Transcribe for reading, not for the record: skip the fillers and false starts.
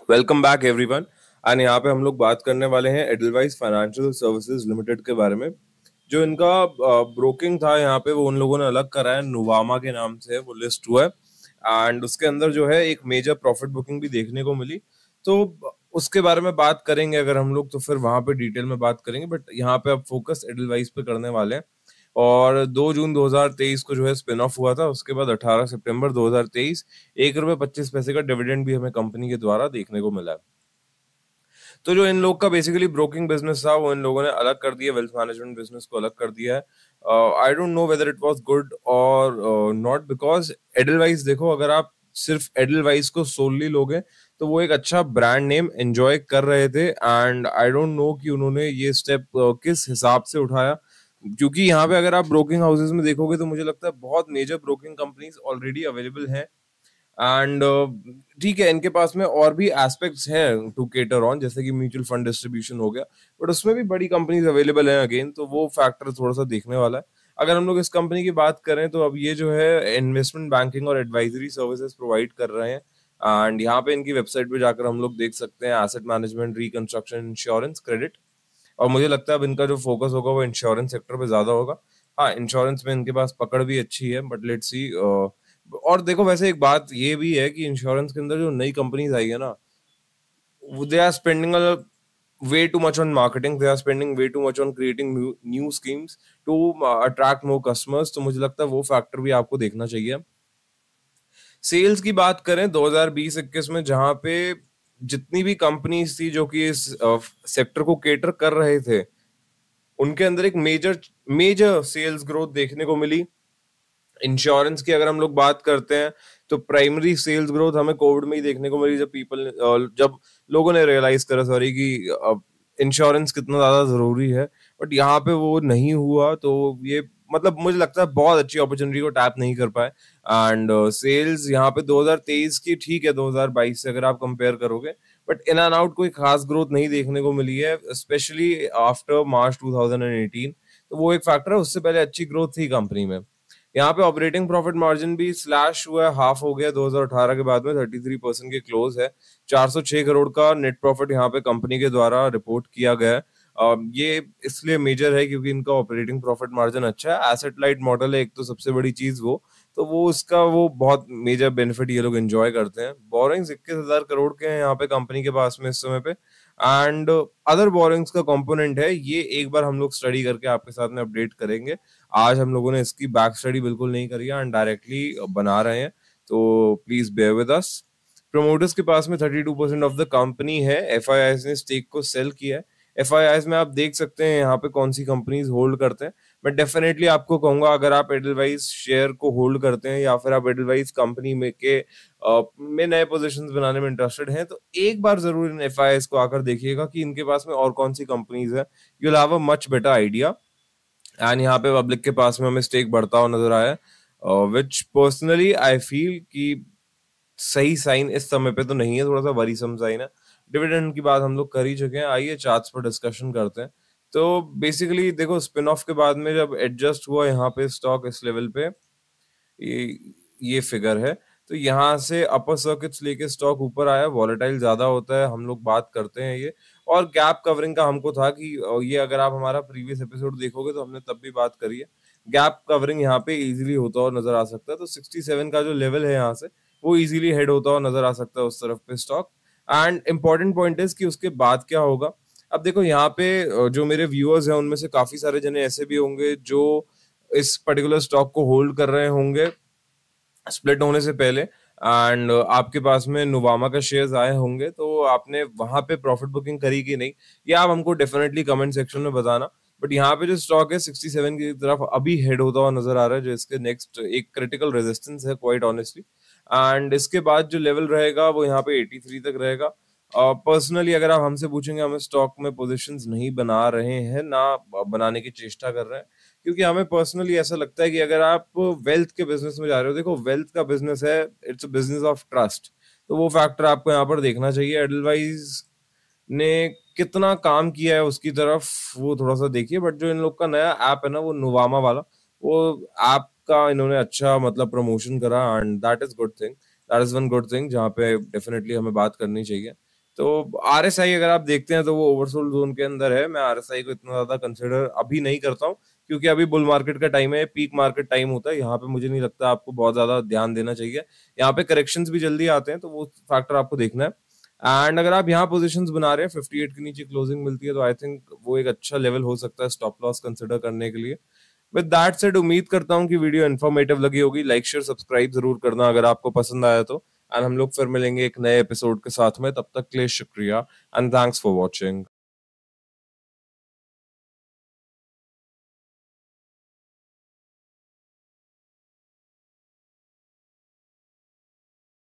Welcome back everyone. And यहाँ पे हम लोग बात करने वाले हैं एडलवाइस फाइनेंशियल सर्विसेज लिमिटेड के बारे में। जो इनका ब्रोकिंग था यहाँ पे वो उन लोगों ने अलग करा है, नुवामा के नाम से वो लिस्ट हुआ है। एंड उसके अंदर जो है एक मेजर प्रॉफिट बुकिंग भी देखने को मिली। तो उसके बारे में बात करेंगे अगर हम लोग, तो फिर वहां पे डिटेल में बात करेंगे, बट यहाँ पे अब फोकस एडलवाइस पे करने वाले हैं। और 2 जून 2023 को जो है स्पिन ऑफ हुआ था। उसके बाद 18 सितंबर 2023 ₹1.25 का डिविडेंड भी हमें कंपनी के द्वारा देखने को मिला है। तो जो इन लोग का बेसिकली ब्रोकिंग बिजनेस था वो इन लोगों ने अलग कर दिया, वेल्थ मैनेजमेंट बिजनेस को अलग कर दिया है। I don't know whether it was good और नॉट, बिकॉज एडलवाइस देखो, अगर आप सिर्फ एडलवाइस को सोलली लोगे तो वो एक अच्छा ब्रांड नेम एंजॉय कर रहे थे। एंड आई डोंट नो कि उन्होंने ये स्टेप किस हिसाब से उठाया, क्योंकि यहाँ पे अगर आप ब्रोकिंग हाउसेस में देखोगे तो मुझे लगता है बहुत major broking companies already available हैं। एंड ठीक है, इनके पास में और भी एस्पेक्ट्स हैं टू केटर ऑन, जैसे कि म्यूचुअल फंड डिस्ट्रीब्यूशन हो गया, बट उसमें भी बड़ी कंपनीज अवेलेबल हैं अगेन, तो वो फैक्टर थोड़ा सा देखने वाला है। अगर हम लोग इस कंपनी की बात करें तो अब ये जो है इन्वेस्टमेंट बैंकिंग और एडवाइजरी सर्विसेज प्रोवाइड कर रहे हैं। एंड यहाँ पे इनकी वेबसाइट पे जाकर हम लोग देख सकते हैं asset management, reconstruction, insurance, credit. और मुझे लगता है अब इनका जो फोकस होगा वो इंश्योरेंस सेक्टर पे ज्यादा होगा। हाँ, इंश्योरेंस में इनके पास पकड़ भी अच्छी है, बट लेट्स सी। और देखो, वैसे एक बात ये भी है कि इंश्योरेंस के अंदर जो नई कंपनीज आई है ना, they are spending way too much on marketing, they are spending way too much on creating new schemes to attract more customers। तो मुझे लगता है वो फैक्टर भी आपको देखना चाहिए। सेल्स की बात करें 2020-21 में, जहां पे जितनी भी कंपनीज थी जो कि इस सेक्टर को केटर कर रहे थे, उनके अंदर एक मेजर मेजर सेल्स ग्रोथ देखने को मिली। इंश्योरेंस की अगर हम लोग बात करते हैं तो प्राइमरी सेल्स ग्रोथ हमें कोविड में ही देखने को मिली, जब लोगों ने रियलाइज करा, सॉरी, कि इंश्योरेंस कितना ज्यादा जरूरी है। बट यहाँ पे वो नहीं हुआ, तो ये मतलब मुझे लगता है बहुत अच्छी अपॉर्चुनिटी को टैप नहीं कर पाए। एंड सेल्स यहाँ पे 2023 की ठीक है 2022 से अगर आप कंपेयर करोगे, बट इन एंड आउट कोई खास ग्रोथ नहीं देखने को मिली है, स्पेशली आफ्टर मार्च 2018। तो वो एक फैक्टर है, उससे पहले अच्छी ग्रोथ थी कंपनी में। यहाँ पे ऑपरेटिंग प्रॉफिट मार्जिन भी स्लैश हुआ है, हाफ हो गया 2018 के बाद में, 33% के क्लोज है। 406 करोड़ का नेट प्रॉफिट यहाँ पे कंपनी के द्वारा रिपोर्ट किया गया है। ये इसलिए मेजर है क्योंकि इनका ऑपरेटिंग प्रॉफिट मार्जिन अच्छा है, एसेट लाइट मॉडल है, एक तो सबसे बड़ी चीज वो, तो वो इसका वो बहुत मेजर बेनिफिट ये लोग एंजॉय करते हैं। बोरिंग्स 21,000 करोड़ के हैं यहाँ पे कंपनी के पास में इस समय पे। एंड अदर बोरिंग्स का कंपोनेंट है, ये एक बार हम लोग स्टडी करके आपके साथ में अपडेट करेंगे। आज हम लोगों ने इसकी बैक स्टडी बिल्कुल नहीं करी है एंड डायरेक्टली बना रहे हैं, तो please bear with us. Promoters के पास में 32% ऑफ द कंपनी है। एफआईआईज ने स्टेक को सेल किया है। एफआईआईज में आप देख सकते हैं यहाँ पे कौन सी कंपनीज होल्ड करते हैं। मैं डेफिनेटली आपको कहूंगा, अगर आप एडलवाइज शेयर को होल्ड करते हैं या फिर आप एडलवाइज कंपनी में नए पोजीशंस बनाने में इंटरेस्टेड हैं, तो एक बार जरूर इन एफआईआईज को आकर देखिएगा कि इनके पास में और कौन सी कंपनीज है। You will have a much better idea. And यहाँ पे पब्लिक के पास में हमें स्टेक बढ़ता हुआ नजर आया, विच पर्सनली आई फील कि सही साइन इस समय पे तो नहीं है, थोड़ा सा वरीसम साइन है। डिविडेंड की बात हम लोग कर ही चुके हैं, आइए चार्ट्स पर डिस्कशन करते हैं। तो बेसिकली देखो, स्पिन ऑफ के बाद में जब एडजस्ट हुआ यहाँ पे स्टॉक इस लेवल पे, ये फिगर है, तो यहाँ से अपर सर्किट्स लेके स्टॉक ऊपर आया। वॉलेटाइल ज्यादा होता है, हम लोग बात करते हैं ये। और गैप कवरिंग का हमको था कि ये अगर आप हमारा प्रीवियस एपिसोड देखोगे तो हमने तब भी बात करी है, गैप कवरिंग यहाँ पे इजीली होता हुआ नजर आ सकता है। तो 67 का जो लेवल है यहाँ से, वो इजीली हेड होता हुआ नजर आ सकता है उस तरफ पे stock. And important point is कि उसके बाद क्या होगा। अब देखो यहाँ पे जो मेरे व्यूअर्स हैं उनमें से काफी सारे जने ऐसे भी होंगे जो इस पर्टिकुलर स्टॉक को होल्ड कर रहे होंगे स्प्लिट होने से पहले, एंड आपके पास में नुवामा का शेयर्स आए होंगे, तो आपने वहां पे प्रॉफिट बुकिंग करी कि नहीं, ये आप हमको डेफिनेटली कमेंट सेक्शन में बताना। बट यहाँ पे जो स्टॉक है 67 की तरफ अभी हेड होता हुआ नजर आ रहा है, जो इसके नेक्स्ट एक क्रिटिकल रेजिस्टेंस है क्वाइट ऑनेस्टली। एंड इसके बाद जो लेवल रहेगा वो यहाँ पे 83 तक रहेगा। पर्सनली अगर आप हमसे पूछेंगे, हमें स्टॉक में पोजीशंस नहीं बना रहे हैं, ना बनाने की चेष्टा कर रहे हैं, क्योंकि हमें पर्सनली ऐसा लगता है कि अगर आप वेल्थ के बिजनेस में जा रहे हो, देखो वेल्थ का बिजनेस है, it's a business of trust, तो वो फैक्टर आपको यहाँ पर देखना चाहिए। एडलवाइज ने कितना काम किया है उसकी तरफ वो थोड़ा सा देखिए। बट जो इन लोग का नया ऐप है ना, वो नुवामा वाला, वो ऐप का इन्होंने अच्छा मतलब प्रमोशन करा, and that is good thing, that is one good thing जहाँ पे डेफिनेटली हमें बात करनी चाहिए। तो आरएसआई अगर आप देखते हैं तो वो ओवरसोल्ड जोन के अंदर है। मैं आरएसआई को इतना ज्यादा कंसिडर अभी नहीं करता हूँ, क्योंकि अभी बुल मार्केट का टाइम है, पीक मार्केट टाइम होता है। यहाँ पे मुझे नहीं लगता आपको बहुत ज्यादा ध्यान देना चाहिए। यहाँ पे करेक्शंस भी जल्दी आते हैं, तो वो फैक्टर आपको देखना है। एंड अगर आप यहाँ पोजीशंस बना रहे हैं, 58 के नीचे क्लोजिंग मिलती है, तो आई थिंक वो एक अच्छा लेवल हो सकता है स्टॉप लॉस कंसिडर करने के लिए। विद दैट सेड, उम्मीद करता हूँ कि वीडियो इन्फॉर्मेटिव लगी होगी। लाइक शेयर सब्सक्राइब जरूर करना अगर आपको पसंद आया तो। एंड हम लोग फिर मिलेंगे एक नए एपिसोड के साथ में। तब तक के लिए शुक्रिया एंड थैंक्स फॉर वॉचिंग।